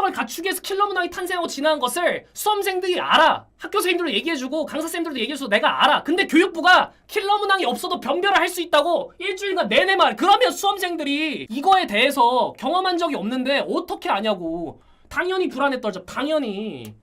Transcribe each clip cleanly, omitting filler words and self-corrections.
실력을 갖추기 위해서 킬러 문항이 탄생하고 진화한 것을 수험생들이 알아. 학교 선생님들도 얘기해주고 강사쌤들도 얘기해줘서 내가 알아. 근데 교육부가 킬러 문항이 없어도 변별을 할 수 있다고 일주일간 내내 말. 그러면 수험생들이 이거에 대해서 경험한 적이 없는데 어떻게 아냐고. 당연히 불안에 떨죠. 당연히.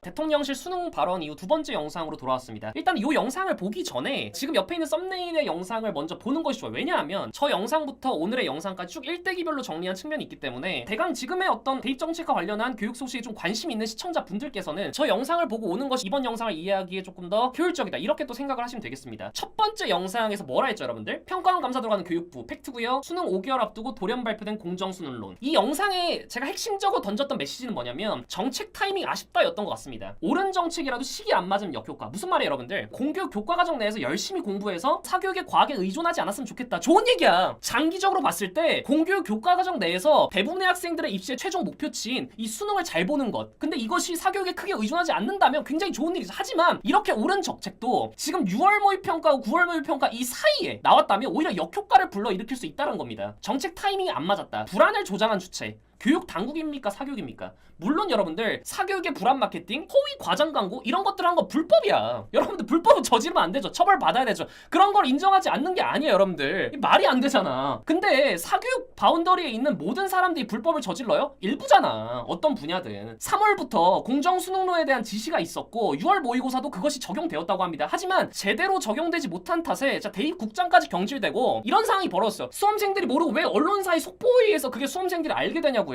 대통령실 수능 발언 이후 두 번째 영상으로 돌아왔습니다. 일단 이 영상을 보기 전에 지금 옆에 있는 썸네일의 영상을 먼저 보는 것이 좋아요. 왜냐하면 저 영상부터 오늘의 영상까지 쭉 일대기별로 정리한 측면이 있기 때문에 대강 지금의 어떤 대입 정책과 관련한 교육 소식에 좀 관심 있는 시청자분들께서는 저 영상을 보고 오는 것이 이번 영상을 이해하기에 조금 더 효율적이다. 이렇게 또 생각을 하시면 되겠습니다. 첫 번째 영상에서 뭐라 했죠, 여러분들? 평가원 감사 들어가는 교육부 팩트고요. 수능 5개월 앞두고 돌연 발표된 공정수능론. 이 영상에 제가 핵심적으로 던졌던 메시지는 뭐냐면 정책 타이밍 아쉽다 였던 것 같습니다. 옳은 정책이라도 시기 안 맞으면 역효과. 무슨 말이에요, 여러분들? 공교육 교과과정 내에서 열심히 공부해서 사교육에 과하게 의존하지 않았으면 좋겠다. 좋은 얘기야. 장기적으로 봤을 때 공교육 교과과정 내에서 대부분의 학생들의 입시의 최종 목표치인 이 수능을 잘 보는 것. 근데 이것이 사교육에 크게 의존하지 않는다면 굉장히 좋은 일이죠. 하지만 이렇게 옳은 정책도 지금 6월 모의평가하고 9월 모의평가 이 사이에 나왔다면 오히려 역효과를 불러일으킬 수 있다는 겁니다. 정책 타이밍이 안 맞았다. 불안을 조장한 주체. 교육 당국입니까? 사교육입니까? 물론 여러분들 사교육의 불안 마케팅, 허위 과장 광고 이런 것들 한 거 불법이야. 여러분들 불법은 저지르면 안 되죠. 처벌 받아야 되죠. 그런 걸 인정하지 않는 게 아니에요, 여러분들. 말이 안 되잖아. 근데 사교육 바운더리에 있는 모든 사람들이 불법을 저질러요? 일부잖아. 어떤 분야든. 3월부터 공정수능론에 대한 지시가 있었고 6월 모의고사도 그것이 적용되었다고 합니다. 하지만 제대로 적용되지 못한 탓에 대입국장까지 경질되고 이런 상황이 벌어졌어요. 수험생들이 모르고 왜 언론사의 속보에 의해서 그게 수험생들이 알게 되냐고.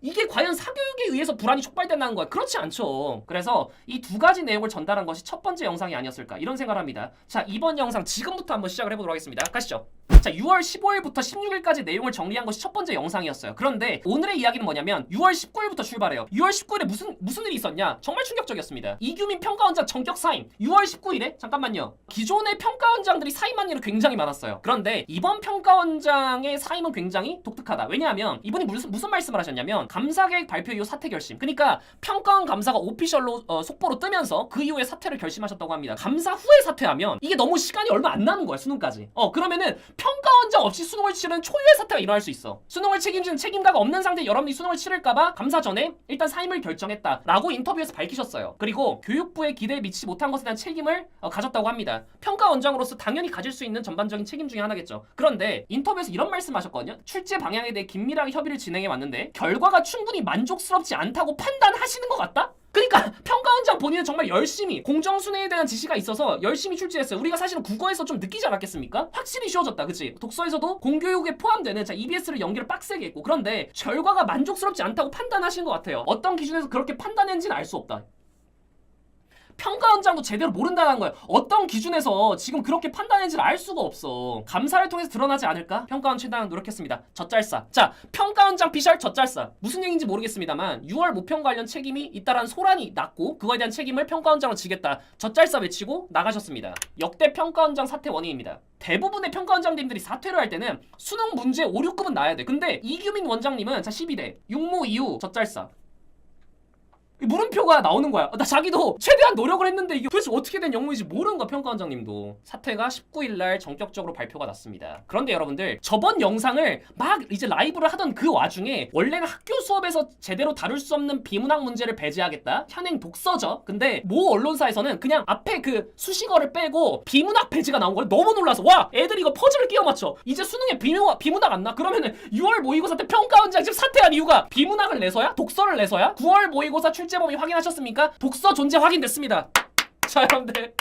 이게 과연 사교육에 의해서 불안이 촉발된다는 거야? 그렇지 않죠. 그래서 이 두 가지 내용을 전달한 것이 첫 번째 영상이 아니었을까 이런 생각을 합니다. 자, 이번 영상 지금부터 한번 시작을 해보도록 하겠습니다. 가시죠. 자, 6월 15일부터 16일까지 내용을 정리한 것이 첫 번째 영상이었어요. 그런데 오늘의 이야기는 뭐냐면 6월 19일부터 출발해요. 6월 19일에 무슨 일이 있었냐? 정말 충격적이었습니다. 이규민 평가원장 전격 사임. 6월 19일에 잠깐만요. 기존의 평가원장들이 사임한 일은 굉장히 많았어요. 그런데 이번 평가원장의 사임은 굉장히 독특하다. 왜냐하면 이분이 무슨 말씀을 하셨냐면 감사계획 발표 이후 사퇴 결심. 그러니까 평가원 감사가 오피셜로 속보로 뜨면서 그 이후에 사퇴를 결심하셨다고 합니다. 감사 후에 사퇴하면 이게 너무 시간이 얼마 안 남은 거야, 수능까지. 그러면은 평가원장 없이 수능을 치르는 초유의 사태가 일어날 수 있어. 수능을 책임지는 책임가가 없는 상태에 여러분이 수능을 치를까봐 감사 전에 일단 사임을 결정했다라고 인터뷰에서 밝히셨어요. 그리고 교육부의 기대에 미치지 못한 것에 대한 책임을 가졌다고 합니다. 평가원장으로서 당연히 가질 수 있는 전반적인 책임 중에 하나겠죠. 그런데 인터뷰에서 이런 말씀하셨거든요. 출제 방향에 대해 긴밀하게 협의를 진행해 왔는데 결과가 충분히 만족스럽지 않다고 판단하시는 것 같다? 그러니까 평가원장 본인은 정말 열심히 공정수능에 대한 지시가 있어서 열심히 출제했어요. 우리가 사실은 국어에서 좀 느끼지 않았겠습니까? 확실히 쉬워졌다, 그치? 독서에서도 공교육에 포함되는 EBS를 연기를 빡세게 했고 그런데 결과가 만족스럽지 않다고 판단하신 것 같아요. 어떤 기준에서 그렇게 판단했는지는 알 수 없다. 평가원장도 제대로 모른다는 거예요. 어떤 기준에서 지금 그렇게 판단했는지를 알 수가 없어. 감사를 통해서 드러나지 않을까? 평가원 최대한 노력했습니다. 젖잘싸. 자, 평가원장 피셜 젖잘싸. 무슨 얘기인지 모르겠습니다만 6월 모평 관련 책임이 있다라는 소란이 났고 그거에 대한 책임을 평가원장으로 지겠다. 젖잘싸 외치고 나가셨습니다. 역대 평가원장 사퇴 원인입니다. 대부분의 평가원장님들이 사퇴를 할 때는 수능 문제 5, 6급은 나야 돼. 근데 이규민 원장님은 자 12대 육모 이후 젖잘싸. 물음표가 나오는 거야. 나 자기도 최대한 노력을 했는데 이게 도대체 어떻게 된 영문인지 모르는 거야, 평가원장님도. 사퇴가 19일날 전격적으로 발표가 났습니다. 그런데 여러분들 저번 영상을 막 이제 라이브를 하던 그 와중에 원래는 학교 수업에서 제대로 다룰 수 없는 비문학 문제를 배제하겠다. 현행 독서죠. 근데 모 언론사에서는 그냥 앞에 그 수식어를 빼고 비문학 배제가 나온 거예요. 너무 놀라서 와 애들이 이거 퍼즐을 끼워 맞춰. 이제 수능에 비문학 안 나? 그러면은 6월 모의고사 때 평가원장 지금 사퇴한 이유가 비문학을 내서야? 독서를 내서야? 9월 모의고사 출제범위 확인하셨습니까? 독서 존재 확인됐습니다. 자, 여러분들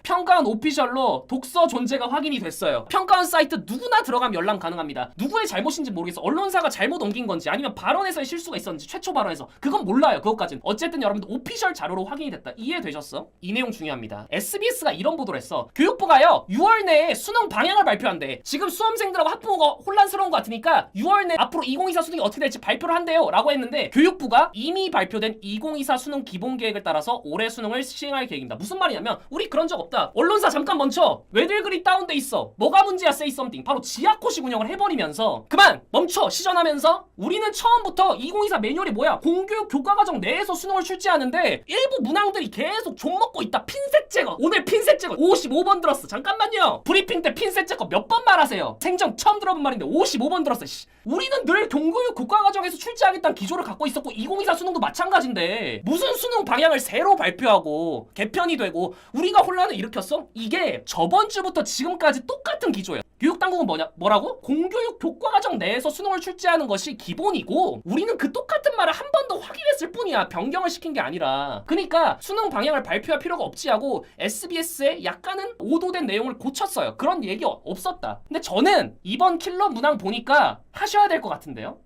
평가원 오피셜로 독서 존재가 확인이 됐어요. 평가원 사이트 누구나 들어가면 열람 가능합니다. 누구의 잘못인지 모르겠어. 언론사가 잘못 옮긴 건지 아니면 발언에서의 실수가 있었는지 최초 발언에서 그건 몰라요. 그것까진. 어쨌든 여러분들 오피셜 자료로 확인이 됐다. 이해되셨어? 이 내용 중요합니다. SBS가 이런 보도를 했어. 교육부가요 6월 내에 수능 방향을 발표한대. 지금 수험생들하고 학부모가 혼란스러운 것 같으니까 6월 내 앞으로 2024 수능이 어떻게 될지 발표를 한대요 라고 했는데 교육부가 이미 발표된 2024 수능 기본계획을 따라서 올해 수능을 시행할 계획입니다. 무슨 말이냐면 우리 그런 적 없다. 언론사 잠깐 멈춰. 왜들 그리 다운돼 있어? 뭐가 문제야? say something. 바로 지하코식 운영을 해버리면서 그만 멈춰 시전하면서 우리는 처음부터 2024 매뉴얼이 뭐야? 공교육 교과과정 내에서 수능을 출제하는데 일부 문항들이 계속 존먹고 있다. 핀셋 제거. 오늘 핀셋 제거 55번 들었어. 잠깐만요. 브리핑 때 핀셋 제거 몇 번 말하세요? 생전 처음 들어본 말인데 55번 들었어. 우리는 늘 공교육 교과과정에서 출제하겠다는 기조를 갖고 있었고 2024 수능도 마찬가지인데 무슨 수능 방향을 새로 발표하고 개편이 되고 우리가 혼란을 일으켰어? 이게 저번 주부터 지금까지 똑같은 기조예요. 교육당국은 뭐라고? 공교육 교과과정 내에서 수능을 출제하는 것이 기본이고 우리는 그 똑같은 말을 한 번 더 확인했을 뿐이야. 변경을 시킨 게 아니라. 그러니까 수능 방향을 발표할 필요가 없지 하고 SBS에 약간은 오도된 내용을 고쳤어요. 그런 얘기 없었다. 근데 저는 이번 킬러 문항 보니까 하셔야 될 것 같은데요.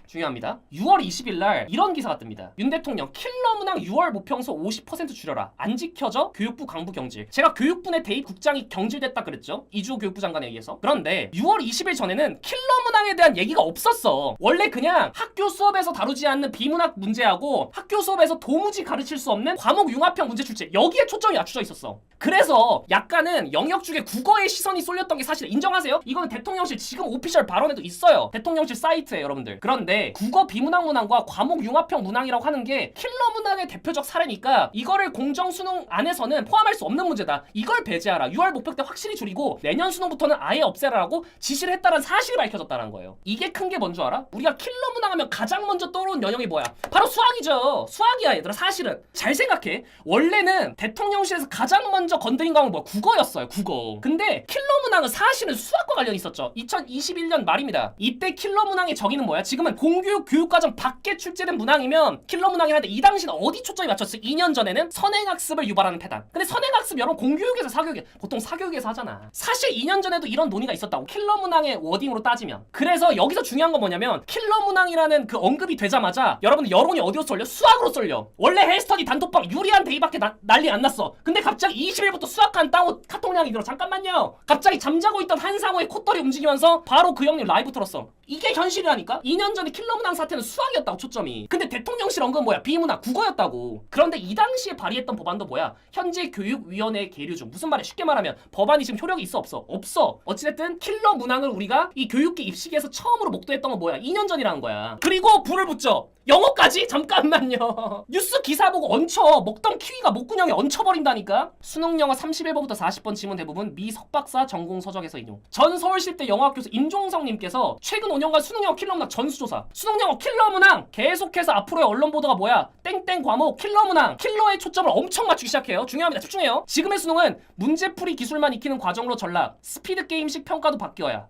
중요합니다. 6월 20일 날 이런 기사가 뜹니다. 윤 대통령 킬러 문항 6월 모평소 50% 줄여라. 안 지켜져? 교육부 강부 경질. 제가 교육부 내 대입 국장이 경질됐다 그랬죠. 이주호 교육부 장관에 의해서. 그런데 6월 20일 전에는 킬러 문항에 대한 얘기가 없었어. 원래 그냥 학교 수업에서 다루지 않는 비문학 문제하고 학교 수업에서 도무지 가르칠 수 없는 과목 융합형 문제 출제 여기에 초점이 맞춰져 있었어. 그래서 약간은 영역 중에 국어에 시선이 쏠렸던 게 사실 인정하세요? 이거는 대통령실 지금 오피셜 발언에도 있어요. 대통령실 사이트에 여러분들. 그런데 국어 비문학 문항과 과목 융합형 문항이라고 하는 게 킬러 문항의 대표적 사례니까 이거를 공정 수능 안에서는 포함할 수 없는 문제다. 이걸 배제하라. 6월 목표 때 확실히 줄이고 내년 수능부터는 아예 없애라라고 지시를 했다는 사실이 밝혀졌다는 거예요. 이게 큰 게 뭔 줄 알아? 우리가 킬러 문항 하면 가장 먼저 떠오르는 연형이 뭐야? 바로 수학이죠. 수학이야 얘들아. 사실은 잘 생각해. 원래는 대통령실에서 가장 먼저 건드린 과목은 뭐야? 국어였어요. 국어. 근데 킬러 문항은 사실은 수학과 관련이 있었죠. 2021년 말입니다. 이때 킬러 문항의 정의는 뭐야? 지금은 공교육 교육과정 밖에 출제된 문항이면 킬러 문항이라는데 이 당시는 어디 초점이 맞췄어? 2년 전에는 선행학습을 유발하는 패단. 근데 선행학습 여러분 공교육에서 사교육에 보통 사교육에서 하잖아. 사실 2년 전에도 이런 논의가 있었다고. 킬러 문항의 워딩으로 따지면. 그래서 여기서 중요한 건 뭐냐면 킬러 문항이라는 그 언급이 되자마자 여러분들 여론이 어디로 쏠려? 수학으로 쏠려. 원래 헬스터디 단톡방 유리한 대입밖에 난리 안 났어. 근데 갑자기 20일부터 수학한 따오 카톡량이 들어. 잠깐만요. 갑자기 잠자고 있던 한상호의 콧털이 움직이면서 바로 그 형님 라이브 틀었어. 이게 현실이라니까? 2년 전에 킬러 문항 사태는 수학이었다고 초점이. 근데 대통령실 언급은 뭐야? 비문학 국어였다고. 그런데 이 당시에 발의했던 법안도 뭐야? 현재 교육위원회 계류 중. 무슨 말이야? 쉽게 말하면 법안이 지금 효력이 있어 없어? 없어. 어찌됐든 킬러 문항을 우리가 이 교육계 입시계에서 처음으로 목도했던 건 뭐야? 2년 전이라는 거야. 그리고 불을 붙여. 영어까지? 잠깐만요. 뉴스 기사 보고 얹혀. 먹던 키위가 목구멍에 얹혀버린다니까? 수능 영어 31번부터 40번 지문 대부분 미 석박사 전공 서적에서 인용. 전 서울시대 영어학 교수 임종성님께서 최근 5년간 수능 영어 킬러 문항 전수조사. 수능 영어 킬러 문항 계속해서 앞으로의 언론 보도가 뭐야? 땡땡 과목 킬러 문항. 킬러의 초점을 엄청 맞추기 시작해요. 중요합니다. 집중해요. 지금의 수능은 문제풀이 기술만 익히는 과정으로 전락. 스피드 게임식 평가도 바뀌어야.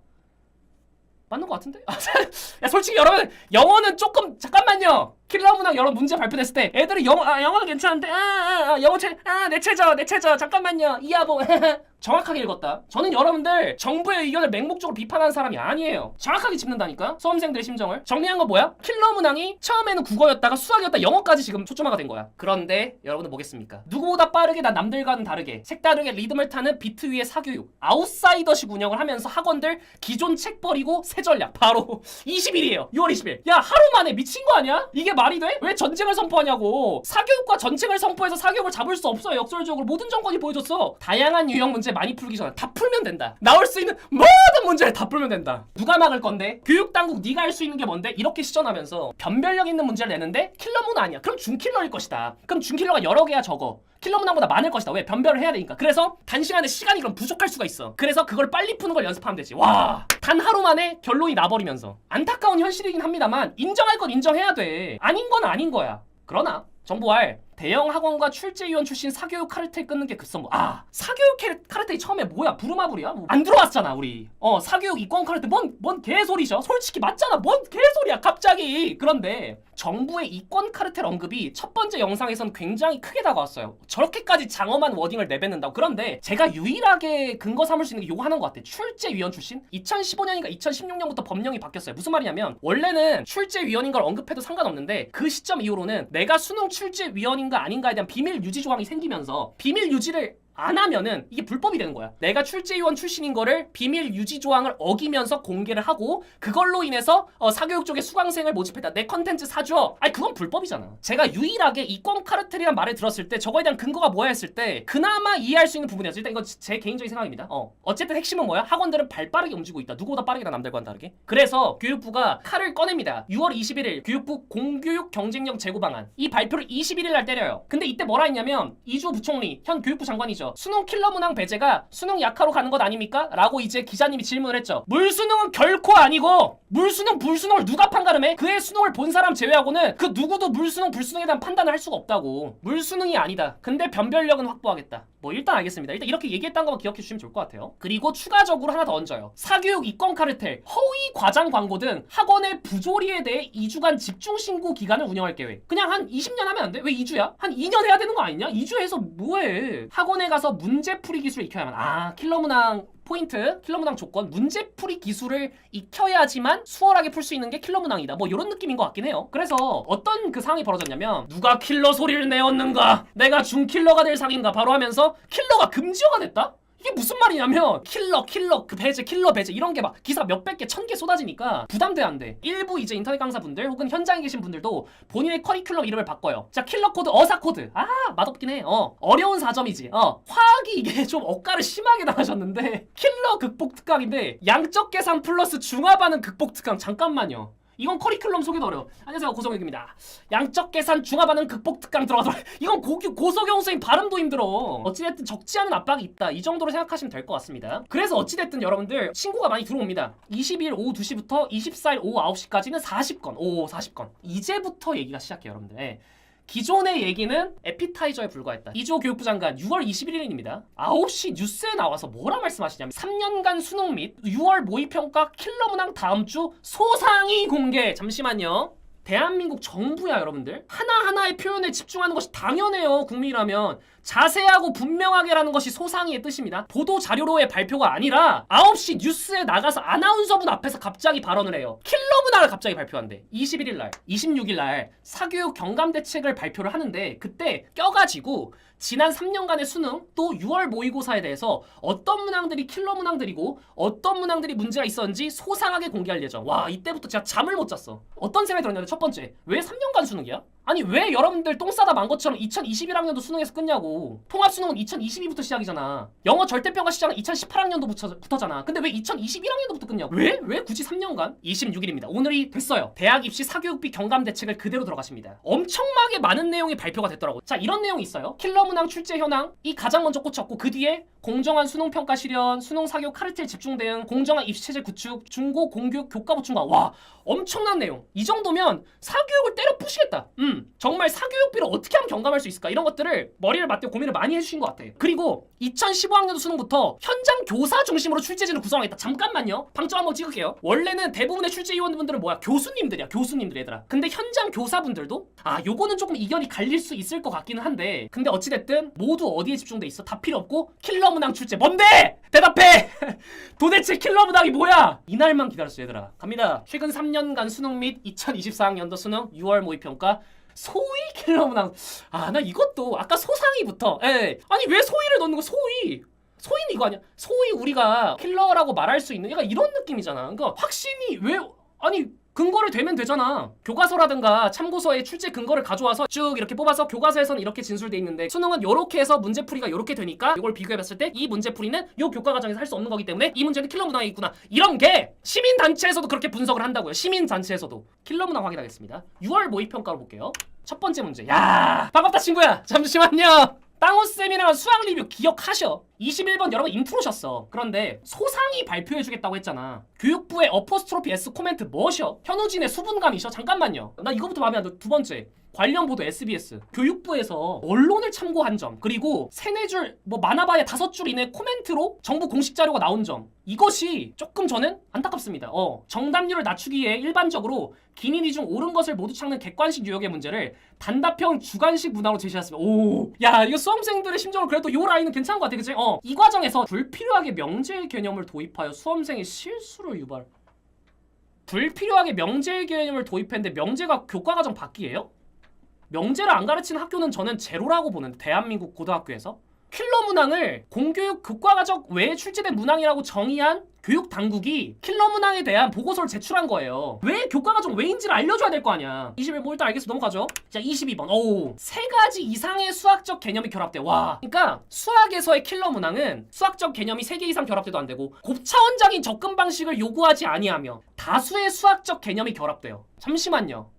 맞는 것 같은데? 야 솔직히 여러분 영어는 조금 잠깐만요. 킬러 문항 여러 문제 발표됐을 때 애들이 영어는 괜찮은데 영어 내 최저 잠깐만요 이하보 정확하게 읽었다. 저는 여러분들 정부의 의견을 맹목적으로 비판하는 사람이 아니에요. 정확하게 짚는다니까 수험생들의 심정을. 정리한 건 뭐야? 킬러 문항이 처음에는 국어였다가 수학이었다 영어까지 지금 초점화가 된 거야. 그런데 여러분은 뭐겠습니까? 누구보다 빠르게 난 남들과는 다르게 색다르게 리듬을 타는 비트 위의 사교육 아웃사이더식 운영을 하면서 학원들 기존 책 버리고 새 전략 바로 20일이에요 6월 20일. 야 하루 만에 미친 거 아니야? 이게 말이 돼? 왜 전쟁을 선포하냐고. 사교육과 전쟁을 선포해서 사교육을 잡을 수 없어요. 역설적으로 모든 정권이 보여줬어. 다양한 유형 문제 많이 풀기 전에 다 풀면 된다. 나올 수 있는 모든 문제를 다 풀면 된다. 누가 막을 건데? 교육당국 네가 할 수 있는 게 뭔데? 이렇게 시전하면서 변별력 있는 문제를 내는데 킬러 문항 아니야. 그럼 준킬러일 것이다. 그럼 준킬러가 여러 개야 적어. 킬러 문항보다 많을 것이다. 왜? 변별을 해야 되니까. 그래서 단시간에 시간이 그럼 부족할 수가 있어. 그래서 그걸 빨리 푸는 걸 연습하면 되지. 와, 단 하루 만에 결론이 나버리면서. 안타까운 현실이긴 합니다만 인정할 건 인정해야 돼. 아닌 건 아닌 거야. 그러나 정부할 대형 학원과 출제위원 출신 사교육 카르텔 끊는 게 급선무. 사교육 카르텔이 처음에 뭐야? 부루마블이야? 뭐 안 들어왔잖아 우리. 사교육 이권 카르텔 뭔 개소리죠? 솔직히 맞잖아. 뭔 개소리야 갑자기. 그런데 정부의 이권 카르텔 언급이 첫 번째 영상에선 굉장히 크게 다가왔어요. 저렇게까지 장엄한 워딩을 내뱉는다고. 그런데 제가 유일하게 근거 삼을 수 있는 게 요거 하는 것 같아. 출제위원 출신? 2015년인가 2016년부터 법령이 바뀌었어요. 무슨 말이냐면 원래는 출제위원인 걸 언급해도 상관없는데 그 시점 이후로는 내가 수능 출제위원인가 아닌가에 대한 비밀 유지 조항이 생기면서 비밀 유지를 안 하면은 이게 불법이 되는 거야. 내가 출제위원 출신인 거를 비밀 유지 조항을 어기면서 공개를 하고 그걸로 인해서 사교육 쪽에 수강생을 모집했다. 내 컨텐츠 사줘. 아니 그건 불법이잖아. 제가 유일하게 이권 카르텔이란 말을 들었을 때 저거에 대한 근거가 뭐야 했을 때 그나마 이해할 수 있는 부분이었어. 일단 이건 제 개인적인 생각입니다. 어쨌든 핵심은 뭐야? 학원들은 발 빠르게 움직이고 있다. 누구보다 빠르게 남들과는 다르게. 그래서 교육부가 칼을 꺼냅니다. 6월 21일 교육부 공교육 경쟁력 제고 방안. 이 발표를 21일 날 때려요. 근데 이때 뭐라 했냐면 이주호 부총리, 현 교육부 장관이죠. 수능 킬러 문항 배제가 수능 약화로 가는 것 아닙니까? 라고 이제 기자님이 질문을 했죠. 물수능은 결코 아니고 물수능, 불수능을 누가 판가름해? 그의 수능을 본 사람 제외하고는 그 누구도 물수능, 불수능에 대한 판단을 할 수가 없다고. 물수능이 아니다. 근데 변별력은 확보하겠다. 뭐 일단 알겠습니다. 일단 이렇게 얘기했다는 것만 기억해 주시면 좋을 것 같아요. 그리고 추가적으로 하나 더 얹어요. 사교육 이권 카르텔, 허위 과장 광고 등 학원의 부조리에 대해 2주간 집중 신고 기간을 운영할 계획. 그냥 한 20년 하면 안 돼? 왜 2주야? 한 2년 해야 되는 거 아니냐? 2주 해서 뭐해? 학원에 가서 문제풀이 기술을 익혀야만. 킬러 문항 포인트, 킬러 문항 조건, 문제풀이 기술을 익혀야지만 수월하게 풀 수 있는 게 킬러 문항이다. 뭐 이런 느낌인 것 같긴 해요. 그래서 어떤 그 상황이 벌어졌냐면 누가 킬러 소리를 내었는가? 내가 준킬러가 될 상인가? 바로 하면서 킬러가 금지어가 됐다? 이게 무슨 말이냐면 킬러 그 배제 킬러 배제 이런 게 막 기사 몇백 개 1000개 쏟아지니까 부담돼 안 돼. 일부 이제 인터넷 강사분들 혹은 현장에 계신 분들도 본인의 커리큘럼 이름을 바꿔요. 자 킬러 코드 어사 코드. 맛없긴 해. 어려운 4점이지. 화학이 이게 좀 억가를 심하게 당하셨는데 킬러 극복 특강인데 양적 계산 플러스 중화 반응 극복 특강. 잠깐만요. 이건 커리큘럼 소개도 어려워. 안녕하세요 고성혁입니다. 양적 계산 중화 반응 극복 특강 들어가서 이건 고석영 선생님 발음도 힘들어. 어찌됐든 적지 않은 압박이 있다. 이 정도로 생각하시면 될 것 같습니다. 그래서 어찌됐든 여러분들 신고가 많이 들어옵니다. 22일 오후 2시부터 24일 오후 9시까지는 40건. 40건. 이제부터 얘기가 시작해요 여러분들. 기존의 얘기는 에피타이저에 불과했다. 이주호 교육부 장관 6월 21일입니다. 9시 뉴스에 나와서 뭐라 말씀하시냐면 3년간 수능 및 6월 모의평가 킬러 문항 다음 주 소상위 공개. 잠시만요. 대한민국 정부야 여러분들. 하나하나의 표현에 집중하는 것이 당연해요. 국민이라면. 자세하고 분명하게라는 것이 소상위의 뜻입니다. 보도 자료로의 발표가 아니라 9시 뉴스에 나가서 아나운서분 앞에서 갑자기 발언을 해요. 킬러 문항을 갑자기 발표한대. 21일 날, 26일 날 사교육 경감 대책을 발표를 하는데 그때 껴가지고 지난 3년간의 수능 또 6월 모의고사에 대해서 어떤 문항들이 킬러 문항들이고 어떤 문항들이 문제가 있었는지 소상하게 공개할 예정. 와 이때부터 제가 잠을 못 잤어. 어떤 생각이 들었냐면 첫 번째, 왜 3년간 수능이야? 아니 왜 여러분들 똥 싸다 만 것처럼 2021학년도 수능에서 끝냐고. 통합수능은 2022부터 시작이잖아. 영어 절대평가 시작은 2018학년도부터잖아. 근데 왜 2021학년도부터 끝냐고. 왜 굳이 3년간? 26일입니다. 오늘이 됐어요. 대학 입시 사교육비 경감 대책을 그대로 들어가십니다. 엄청나게 많은 내용이 발표가 됐더라고. 자 이런 내용이 있어요. 킬러 문항 출제 현황 이 가장 먼저 꽂혔고 그 뒤에 공정한 수능 평가 실현, 수능 사교육 카르텔 집중 대응, 공정한 입시 체제 구축, 중고 공교육 교과 보충과. 와 엄청난 내용. 이 정도면 사교육을 때려 부시겠다. 정말 사교육비를 어떻게 하면 경감할 수 있을까? 이런 것들을 머리를 맞대고 고민을 많이 해주신 것 같아요. 그리고 2015학년도 수능부터 현장 교사 중심으로 출제진을 구성하겠다. 잠깐만요. 방점 한번 찍을게요. 원래는 대부분의 출제위원분들은 뭐야? 교수님들이야. 교수님들 얘들아. 근데 현장 교사분들도 요거는 조금 이견이 갈릴 수 있을 것 같기는 한데 근데 어찌됐든 모두 어디에 집중돼 있어? 다 필요 없고 킬러 문항 출제. 뭔데? 대답해! 도대체 킬러 문항이 뭐야? 이날만 기다렸어 얘들아. 갑니다. 최근 3년간 수능 및 2024학년도 수능 6월 모의평가 소위 킬러 문항. 나 이것도 아까 소상위부터 아니 왜 소위를 넣는 거? 소위는 이거 아니야? 소위 우리가 킬러라고 말할 수 있는 약간 이런 느낌이잖아. 그러니까 확신이 왜 아니 근거를 대면 되잖아. 교과서라든가 참고서에 출제 근거를 가져와서 쭉 이렇게 뽑아서 교과서에서는 이렇게 진술돼 있는데 수능은 요렇게 해서 문제풀이가 요렇게 되니까 이걸 비교해봤을 때 이 문제풀이는 요 교과 과정에서 할 수 없는 거기 때문에 이 문제는 킬러 문항이 있구나. 이런 게 시민단체에서도 그렇게 분석을 한다고요. 시민단체에서도. 킬러 문항 확인하겠습니다. 6월 모의평가로 볼게요. 첫 번째 문제. 야 반갑다 친구야. 잠시만요. 땅호쌤이랑 수학 리뷰 기억하셔. 21번 여러분 인트로셨어. 그런데 소상위 발표해주겠다고 했잖아. 교육부의 어퍼스트로피 S 코멘트 뭐셔? 현우진의 수분감이셔? 잠깐만요. 나 이거부터 마음에 안 들어. 두 번째, 관련 보도 SBS. 교육부에서 언론을 참고한 점, 그리고 3-4줄 많아봐야 5줄 이내 코멘트로 정부 공식 자료가 나온 점, 이것이 조금 저는 안타깝습니다. 정답률을 낮추기 위해 일반적으로 기니니 중 옳은 것을 모두 찾는 객관식 유형의 문제를 단답형 주관식 문항으로 제시했습니다. 야 이거 수험생들의 심정을 그래도 요 라인은 괜찮은 것 같아. 그치? 이 과정에서 불필요하게 명제 개념을 도입하여 수험생의 실수를 유발. 불필요하게 명제 개념을 도입했는데 명제가 교과과정 바뀌예요? 명제를 안 가르치는 학교는 저는 제로라고 보는데 대한민국 고등학교에서 킬러 문항을 공교육 교과과정 외에 출제된 문항이라고 정의한 교육 당국이 킬러 문항에 대한 보고서를 제출한 거예요. 왜 교과과정 왜인지를 알려줘야 될 거 아니야. 21 뭐 일단 알겠어. 넘어가죠. 자 22번. 오, 세 가지 이상의 수학적 개념이 결합돼. 와. 그러니까 수학에서의 킬러 문항은 수학적 개념이 3개 이상 결합돼도 안 되고 곱차원적인 접근 방식을 요구하지 아니하며 다수의 수학적 개념이 결합돼요. 잠시만요.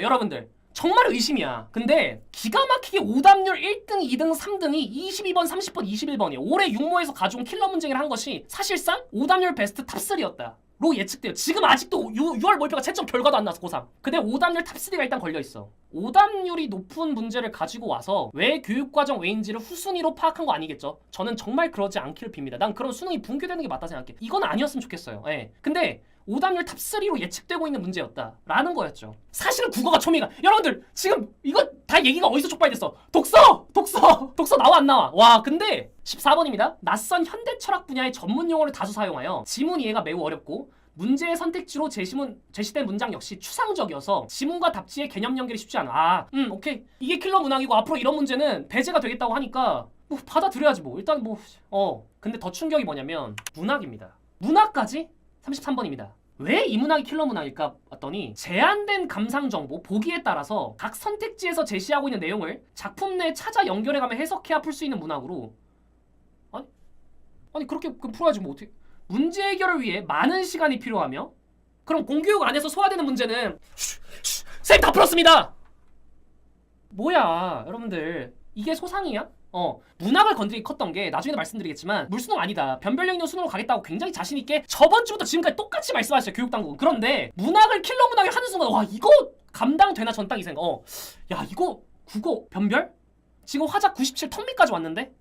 여러분들. 정말 의심이야. 근데 기가 막히게 오답률 1등, 2등, 3등이 22번, 30번, 21번이에요. 올해 육모에서 가져온 킬러 문제를 한 것이 사실상 오답률 베스트 탑3였다. 로 예측돼요. 지금 아직도 6월 모의고사 채점 결과도 안 나서 고3. 근데 오답률 탑3가 일단 걸려있어. 오답률이 높은 문제를 가지고 와서 왜 교육과정 왜인지를 후순위로 파악한 거 아니겠죠? 저는 정말 그러지 않기를 빕니다. 난 그런 수능이 붕괴되는 게 맞다 생각해. 이건 아니었으면 좋겠어요. 예. 근데 오답률 탑3로 예측되고 있는 문제였다라는 거였죠. 사실은 국어가 초미가. 여러분들 지금 이거 다 얘기가 어디서 촉발됐어? 독서 나와 안 나와? 와 근데 14번입니다. 낯선 현대 철학 분야의 전문 용어를 다수 사용하여 지문 이해가 매우 어렵고 문제의 선택지로 제시된 문장 역시 추상적이어서 지문과 답지의 개념 연결이 쉽지 않아. 오케이. 이게 킬러 문항이고 앞으로 이런 문제는 배제가 되겠다고 하니까 뭐 받아들여야지 뭐. 일단 뭐 근데 더 충격이 뭐냐면 문학입니다. 문학까지? 33번입니다. 왜 이 문학이 킬러 문학일까 봤더니 제한된 감상 정보, 보기에 따라서 각 선택지에서 제시하고 있는 내용을 작품 내에 찾아 연결해가며 해석해야 풀 수 있는 문학으로 아니 그렇게 풀어야지 뭐 어떻게 문제 해결을 위해 많은 시간이 필요하며 그럼 공교육 안에서 소화되는 문제는 쌤 다 풀었습니다! 뭐야 여러분들 이게 소상이야? 문학을 건드리기 컸던 게 나중에도 말씀드리겠지만 물수능 아니다. 변별력 있는 수능으로 가겠다고 굉장히 자신있게 저번 주부터 지금까지 똑같이 말씀하셨어요. 교육당국은. 그런데 문학을 킬러 문학을 하는 순간 와 이거 감당되나 전 딱 이 생각. 야 이거 국어 변별? 지금 화작 97 턱밑까지 왔는데?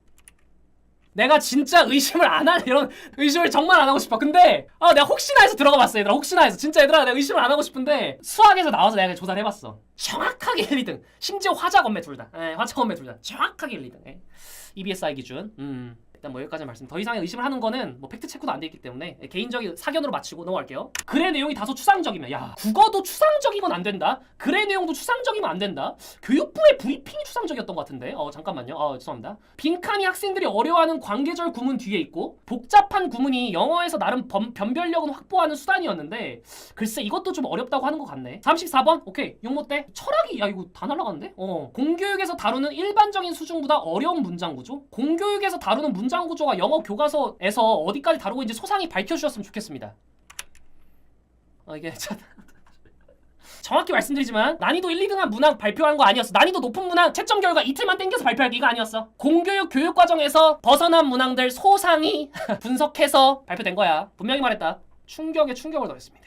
내가 진짜 의심을 안 할 이런 의심을 정말 안 하고 싶어. 근데 내가 혹시나 해서 들어가 봤어 얘들아. 혹시나 해서 진짜 얘들아 내가 의심을 안 하고 싶은데 수학에서 나와서 내가 조사를 해봤어. 정확하게 1, 2등. 심지어 화작 원매 둘 다. 화작 원매 둘 다. 정확하게 1, 2등. EBSI 기준. 일단 뭐 여기까지 말씀. 더 이상의 의심을 하는 거는 뭐 팩트 체크도 안 돼 있기 때문에 개인적인 사견으로 마치고 넘어갈게요. 글의 내용이 다소 추상적이면 야 국어도 추상적이면 안 된다. 글의 내용도 추상적이면 안 된다. 교육부의 브리핑이 추상적이었던 것 같은데. 잠깐만요. 죄송합니다. 빈칸이 학생들이 어려워하는 관계절 구문 뒤에 있고 복잡한 구문이 영어에서 나름 변별력은 확보하는 수단이었는데 글쎄 이것도 좀 어렵다고 하는 것 같네. 34번 오케이. 용모때 철학이 야 이거 다 날라가는데? 공교육에서 다루는 일반적인 수준보다 어려운 문장 구조. 공교육에서 다루는 문장 구조가 영어 교과서에서 어디까지 다루고 있는지 소상히 밝혀주셨으면 좋겠습니다. 이게 참 정확히 말씀드리지만 난이도 1, 2등한 문항 발표한 거 아니었어. 난이도 높은 문항 채점 결과 이틀만 땡겨서 발표할 게 이거 아니었어. 공교육 교육과정에서 벗어난 문항들 소상히 분석해서 발표된 거야. 분명히 말했다. 충격에 충격을 더했습니다.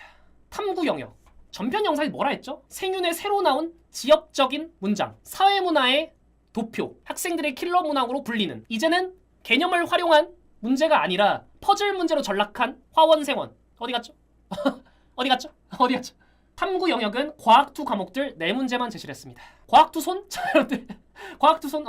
탐구 영역. 전편 영상이 뭐라 했죠? 생윤의 새로 나온 지역적인 문장. 사회문화의 도표. 학생들의 킬러 문항으로 불리는. 이제는 개념을 활용한 문제가 아니라 퍼즐 문제로 전락한 화원생원. 어디 갔죠? 어디 갔죠? 탐구 영역은 과학2 과목들 4문제만 제시를 했습니다. 과학2 손? 과학2 손?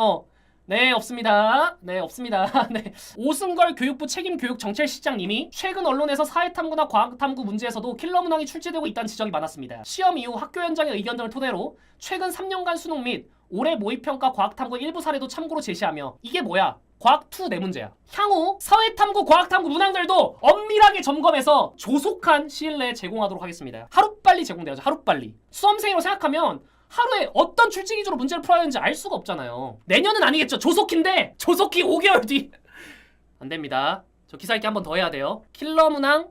네 없습니다. 네. 오승걸 교육부 책임 교육 정책실장님이 최근 언론에서 사회탐구나 과학탐구 문제에서도 킬러 문항이 출제되고 있다는 지적이 많았습니다. 시험 이후 학교 현장의 의견 등을 토대로 최근 3년간 수능 및 올해 모의평가 과학탐구 일부 사례도 참고로 제시하며 이게 뭐야? 과학2 4문제야. 향후 사회탐구, 과학탐구 문항들도 엄밀하게 점검해서 조속한 시일 내에 제공하도록 하겠습니다. 하루빨리 제공돼야죠. 하루빨리. 수험생이라고 생각하면 하루에 어떤 출제 기준으로 문제를 풀어야 하는지 알 수가 없잖아요. 내년은 아니겠죠. 조속히인데 조속히 5개월 뒤. 안 됩니다. 저 기사 읽기 한 번 더 해야 돼요. 킬러 문항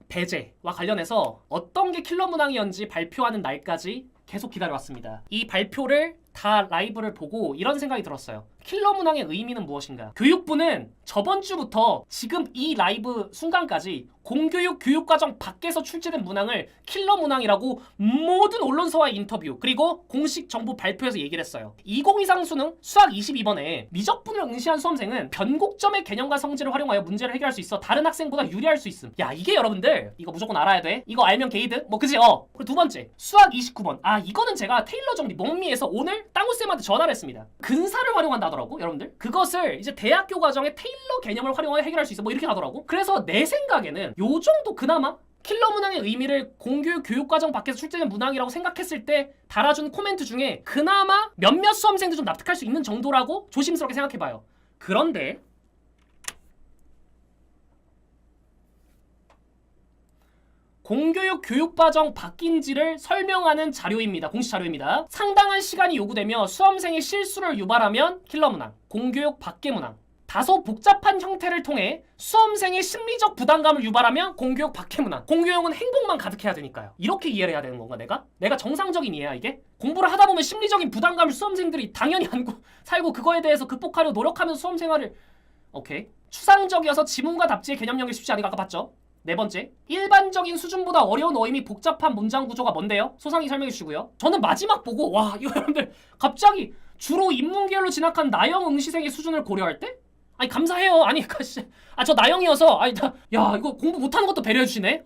배제와 관련해서 어떤 게 킬러 문항이었는지 발표하는 날까지 계속 기다려왔습니다. 이 발표를 다 라이브를 보고 이런 생각이 들었어요. 킬러 문항의 의미는 무엇인가? 교육부는 저번 주부터 지금 이 라이브 순간까지 공교육 교육과정 밖에서 출제된 문항을 킬러 문항이라고 모든 언론사와의 인터뷰 그리고 공식 정보 발표에서 얘기를 했어요. 2023 수능 수학 22번에 미적분을 응시한 수험생은 변곡점의 개념과 성질을 활용하여 문제를 해결할 수 있어 다른 학생보다 유리할 수 있음. 야 이게 여러분들 이거 무조건 알아야 돼. 이거 알면 게이드? 뭐 그지? 그리고 두 번째 수학 29번. 이거는 제가 테일러 정리 멍미에서 오늘 땅우쌤한테 전화를 했습니다. 근사를 활용한다 하더라고 여러분들. 그것을 이제 대학교 과정에 테일러 개념을 활용하여 해결할 수 있어 뭐 이렇게 하더라고. 그래서 내 생각에는 요 정도 그나마 킬러 문항의 의미를 공교육 교육과정 밖에서 출제된 문항이라고 생각했을 때 달아준 코멘트 중에 그나마 몇몇 수험생도 좀 납득할 수 있는 정도라고 조심스럽게 생각해봐요. 그런데 공교육 교육과정 바뀐지를 설명하는 자료입니다. 공식 자료입니다. 상당한 시간이 요구되며 수험생의 실수를 유발하면 킬러 문항, 공교육 밖의 문항. 다소 복잡한 형태를 통해 수험생의 심리적 부담감을 유발하면 공교육 밖의 문항. 공교육은 행복만 가득해야 되니까요. 이렇게 이해를 해야 되는 건가 내가 정상적인 이해야 이게? 공부를 하다 보면 심리적인 부담감을 수험생들이 당연히 안고 살고 그거에 대해서 극복하려 노력하면서 수험생활을 오케이. 추상적이어서 지문과 답지의 개념 연결 쉽지 않으니까 아까 봤죠? 네 번째, 일반적인 수준보다 어려운 어휘 복잡한 문장 구조가 뭔데요? 소상히 설명해 주시고요. 저는 마지막 보고 와 이거 여러분들 갑자기 주로 인문계열로 진학한 나영 응시생의 수준을 고려할 때? 아니 감사해요. 아니 저 나영이어서 아니 야 이거 공부 못하는 것도 배려해 주시네.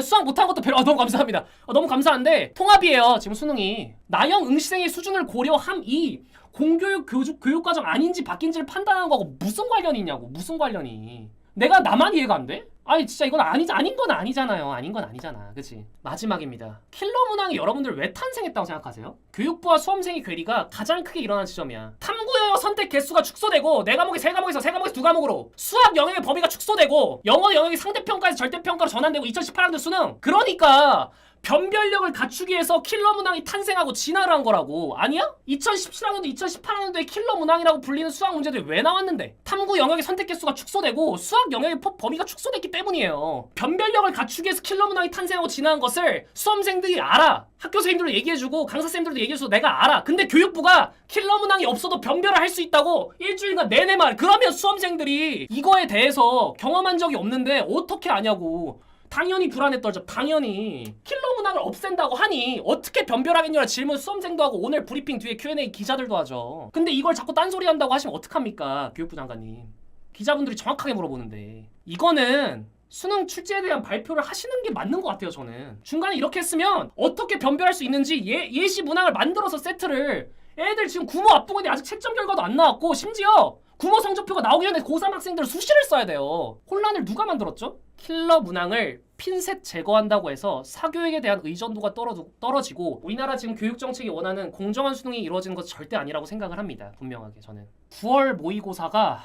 수학 못하는 것도 배려. 너무 감사합니다. 너무 감사한데 통합이에요 지금 수능이. 나영 응시생의 수준을 고려함이 공교육 교육과정 아닌지 바뀐지를 판단하는 거하고 무슨 관련이 있냐고. 무슨 관련이. 내가 나만 이해가 안 돼? 아니 진짜 이건 아닌 건 아니잖아요. 아닌 건 아니잖아. 그치? 마지막입니다. 킬러 문항이 여러분들 왜 탄생했다고 생각하세요? 교육부와 수험생의 괴리가 가장 크게 일어난 지점이야. 탐구 영역 선택 개수가 축소되고 내 과목이 세 과목에서 세 과목에서 두 과목으로 수학 영역의 범위가 축소되고 영어 영역이 상대평가에서 절대평가로 전환되고 2018학년 수능. 그러니까 변별력을 갖추기 위해서 킬러 문항이 탄생하고 진화를 한 거라고. 아니야? 2017학년도 2018학년도에 킬러 문항이라고 불리는 수학 문제들이 왜 나왔는데? 탐구 영역의 선택 개수가 축소되고 수학 영역의 범위가 축소됐기 때문이에요. 변별력을 갖추기 위해서 킬러 문항이 탄생하고 진화한 것을 수험생들이 알아. 학교 선생님들도 얘기해주고 강사쌤들도 얘기해줘서 내가 알아. 근데 교육부가 킬러 문항이 없어도 변별을 할 수 있다고 일주일간 내내 말. 그러면 수험생들이 이거에 대해서 경험한 적이 없는데 어떻게 아냐고. 당연히 불안에 떨죠. 당연히. 킬러 문항을 없앤다고 하니 어떻게 변별하겠냐는 질문 수험생도 하고 오늘 브리핑 뒤에 Q&A 기자들도 하죠. 근데 이걸 자꾸 딴소리 한다고 하시면 어떡합니까? 교육부 장관님. 기자분들이 정확하게 물어보는데. 이거는 수능 출제에 대한 발표를 하시는 게 맞는 것 같아요. 저는. 중간에 이렇게 했으면 어떻게 변별할 수 있는지 예시 문항을 만들어서 세트를 애들 지금 구모 앞두고 있는데 아직 채점 결과도 안 나왔고 심지어 구모 성적표가 나오기 전에 고3 학생들은 수시를 써야 돼요. 혼란을 누가 만들었죠? 킬러 문항을 핀셋 제거한다고 해서 사교육에 대한 의존도가 떨어지고 우리나라 지금 교육정책이 원하는 공정한 수능이 이루어지는 것은 절대 아니라고 생각을 합니다. 분명하게 저는. 9월 모의고사가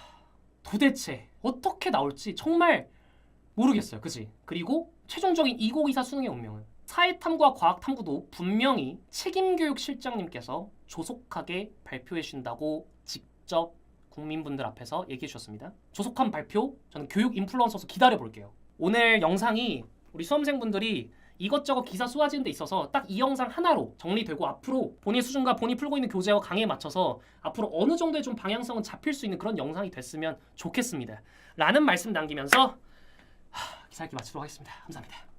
도대체 어떻게 나올지 정말 모르겠어요. 그치? 그리고 최종적인 2024 수능의 운명은 사회탐구와 과학탐구도 분명히 책임교육실장님께서 조속하게 발표해 주신다고 직접 국민분들 앞에서 얘기해 주셨습니다. 조속한 발표 저는 교육 인플루언서로서 기다려 볼게요. 오늘 영상이 우리 수험생분들이 이것저것 기사 쏘아지는 데 있어서 딱 이 영상 하나로 정리되고 앞으로 본인 수준과 본인이 풀고 있는 교재와 강의에 맞춰서 앞으로 어느 정도의 좀 방향성은 잡힐 수 있는 그런 영상이 됐으면 좋겠습니다. 라는 말씀 남기면서 기사 읽기 마치도록 하겠습니다. 감사합니다.